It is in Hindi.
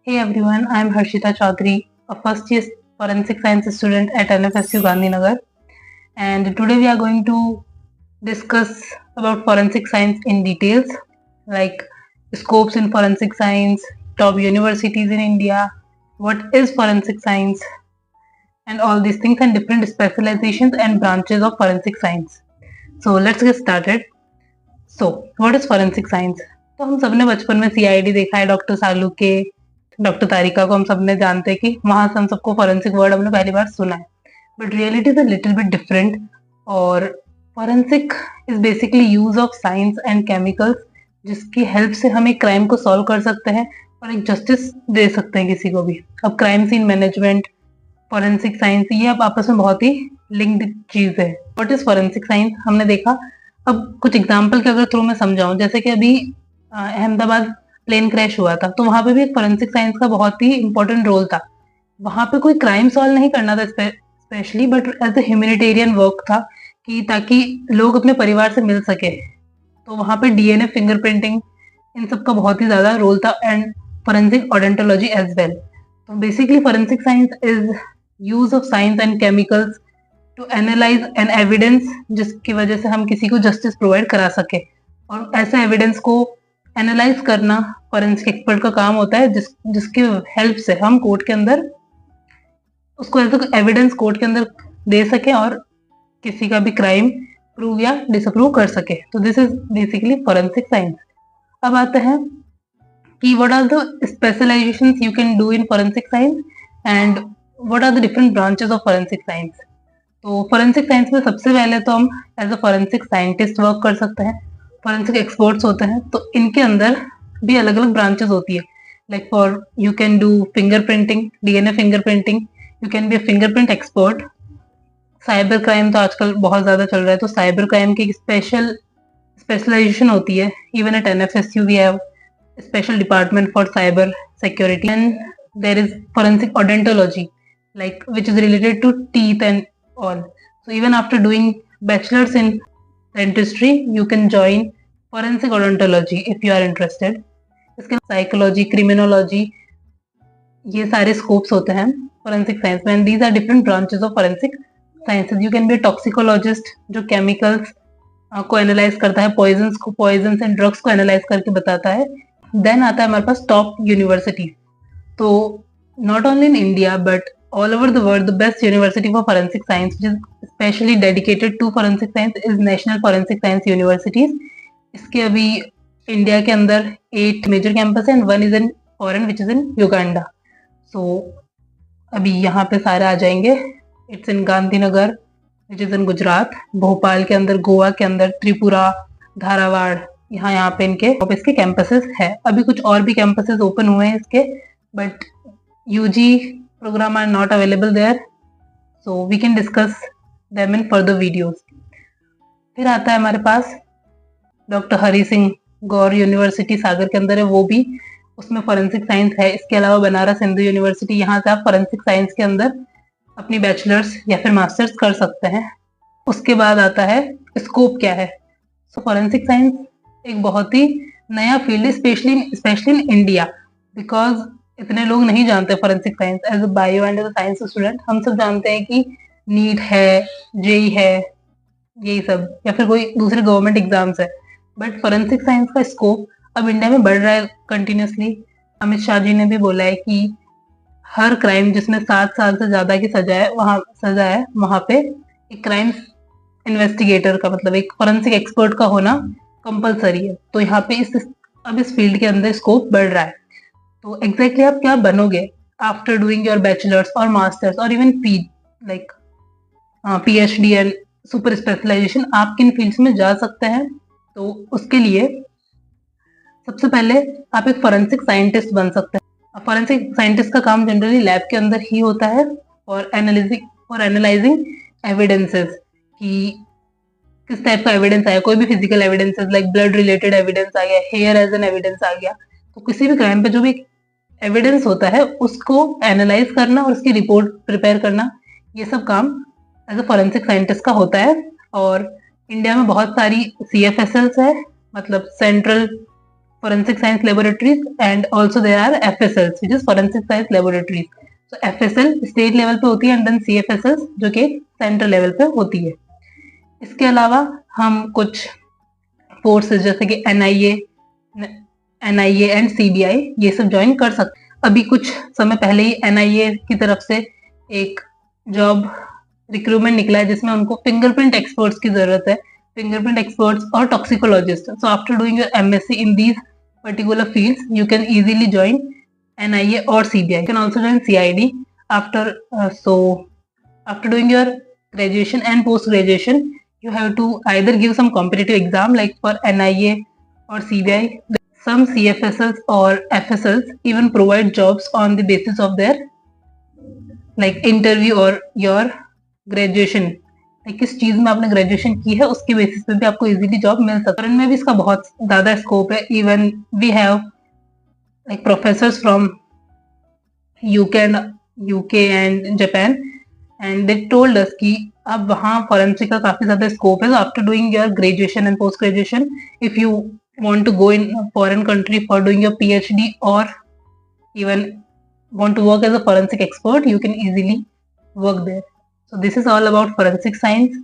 Hey everyone, I'm Harshita Chaudhary, a first year forensic science student at NFSU Gandhinagar, and today we are going to discuss about forensic science in details, like scopes in forensic science, top universities in India, what is forensic science, and all these things, and different specializations and branches of forensic science. So let's get started. So, what is forensic science? तो हम सबने बचपन में CID देखा है, डॉक्टर सालू के, डॉक्टर तारिका को हम सबने जानते हैं कि वहां से हम सबको फोरेंसिक वर्ड हमने पहली बार सुना है, but reality is a little bit different. और forensic is basically use of science and chemicals, जिसकी हेल्प से हम एक क्राइम को सॉल्व कर सकते हैं और एक जस्टिस दे सकते हैं किसी को भी. अब crime scene management, forensic science, ये अब आपस में बहुत ही लिंक्ड चीज है. व्हाट इज फोरेंसिक साइंस हमने देखा. अब कुछ एग्जाम्पल के अगर थ्रू में समझाऊं, जैसे कि अभी अहमदाबाद प्लेन क्रैश हुआ था, तो वहां पे भी एक फोरेंसिक साइंस का बहुत ही इंपॉर्टेंट रोल था. वहां पे कोई क्राइम सॉल्व नहीं करना था specially, but as a humanitarian work था कि ताकि लोग अपने परिवार से मिल सके. तो वहां पे DNA फिंगरप्रिंटिंग इन सब का बहुत ही ज्यादा रोल था, and forensic odontology as well. तो basically forensic science is use of science and chemicals to analyse an evidence, जिसकी वजह से हम किसी को जस्टिस प्रोवाइड करा सके. और ऐसे एविडेंस को एनालाइज करना फोरेंसिक एक्सपर्ट का काम होता है, जिसकी हेल्प से हम कोर्ट के अंदर उसको ऐसे एविडेंस कोर्ट के अंदर दे सके और किसी का भी क्राइम प्रूव या डिसअप्रूव कर सके. तो this is basically forensic science. अब आते हैं कि what are the specialisations you can do in forensic science and what are the different branches of forensic science. तो फोरेंसिक साइंस में सबसे पहले तो हम as a forensic scientist work कर सकते हैं. फोरेंसिक एक्सपर्ट्स होते हैं, तो इनके अंदर भी अलग अलग ब्रांचेस होती है. Like for you can do fingerprinting, DNA fingerprinting, you can be a fingerprint expert. Cyber crime तो आजकल बहुत ज्यादा चल रहा है, तो साइबर क्राइम की स्पेशलाइजेशन होती है. Even at NFSU we have special department for cyber security. And there is forensic odontology, like which is related to teeth and all. So even after doing bachelor's in dentistry, you can join forensic odontology if you are interested. इसके साइकोलॉजी, क्रिमिनोलॉजी, ये सारे स्कोप्स होते हैं फोरेंसिक साइंस में, and these are different branches of forensic sciences. You can be toxicologist, जो केमिकल्स को एनालाइज करता है, पॉइजन्स एंड ड्रग्स को एनालाइज करके बताता है. देन आता है हमारे पास टॉप यूनिवर्सिटी. तो not only in India but all over the world, the best university for forensic science, which is specially dedicated to forensic science, is National Forensic Science Universities. इसके अभी इंडिया के अंदर 8 मेजर कैंपस है, and 1 is in foreign which is in Uganda. So अभी यहाँ पे सारे आ जाएंगे. It's in Gandhinagar which is in Gujarat, Bhopal के अंदर, गोवा के अंदर, त्रिपुरा, धारावाड़, यहाँ पे इसके कैंपसेस है. अभी कुछ और भी कैंपसेस ओपन हुए हैं इसके, but UG program are not available there, so we can discuss them in further videos. फिर आता है हमारे पास डॉक्टर हरि सिंह गौर यूनिवर्सिटी, सागर के अंदर है, वो भी उसमें फोरेंसिक साइंस है. इसके अलावा बनारस हिंदू यूनिवर्सिटी, यहाँ से आप फोरेंसिक साइंस के अंदर अपनी बैचलर्स या फिर मास्टर्स कर सकते हैं. उसके बाद आता है स्कोप क्या है. सो फोरेंसिक साइंस एक बहुत ही नया फील्ड है, स्पेशली इन इंडिया, बिकॉज इतने लोग नहीं जानते forensic science. As a bio and as a science student हम सब जानते हैं कि नीट है, जेई है, यही सब, या फिर कोई दूसरे गवर्नमेंट एग्जाम्स है. बट फोरेंसिक साइंस का स्कोप अब इंडिया में बढ़ रहा है कंटिन्यूसली. अमित शाह जी ने भी बोला है कि हर क्राइम जिसमें 7 साल से ज्यादा की सजा है वहां पे एक क्राइम इन्वेस्टिगेटर का, मतलब एक फोरेंसिक एक्सपर्ट का होना कंपलसरी है. तो यहाँ पे अब इस फील्ड के अंदर स्कोप बढ़ रहा है. तो एग्जैक्टली आप क्या बनोगे आफ्टर डूइंग योर बैचलर्स और मास्टर्स और even PhD and super specialisation, आप किन फील्ड्स में जा सकते हैं. तो उसके लिए सबसे पहले आप एक फोरेंसिक साइंटिस्ट बन सकते हैं. फोरेंसिक साइंटिस्ट का काम जनरली लैब के अंदर ही होता है और एनालाइजिंग एविडेंसेस, कि किस टाइप का एविडेंस आया. कोई भी physical evidences like blood related evidence आ गया, हेयर एज एन एविडेंस आ गया. तो किसी भी क्राइम पे जो भी एविडेंस होता है उसको एनालाइज करना और उसकी रिपोर्ट प्रिपेयर करना, ये सब काम एज अ फोरेंसिक साइंटिस्ट का होता है. और इंडिया में बहुत सारी CFSLs है, मतलब central forensic science laboratories, and also there are FSLs, which is forensic science laboratories. So FSL state level पे होती है एंड देन CFSL जो कि सेंट्रल लेवल पे होती है. इसके अलावा हम कुछ फोर्सेस जैसे कि NIA एंड CBI ये सब ज्वाइन कर सकते. अभी कुछ समय पहले ही NIA की तरफ से एक जॉब रिक्रूटमेंट निकला है जिसमें उनको फिंगरप्रिंट एक्सपर्ट्स की जरूरत है, fingerprint experts or toxicologists. So after doing your MSc in these particular fields, you can easily join NIA or CBI. You can also join CID after after doing your graduation and post graduation. You have to either give some competitive exam like for NIA or CBI. Some CFSLs or FSLs even provide jobs on the basis of their like interview or your graduation. किस चीज में आपने ग्रेजुएशन की है उसके बेसिस पे भी आपको इजीली जॉब मिल सकता है. में भी इसका बहुत ज्यादा स्कोप है. Even we have like professors from UK and Japan and they told us कि अब वहाँ फॉरेंसिक का काफी ज्यादा स्कोप है. After doing your graduation and post graduation, if you want to go in foreign country for doing your PhD और even want to work as a forensic expert, you can easily work there. So this is all about forensic science.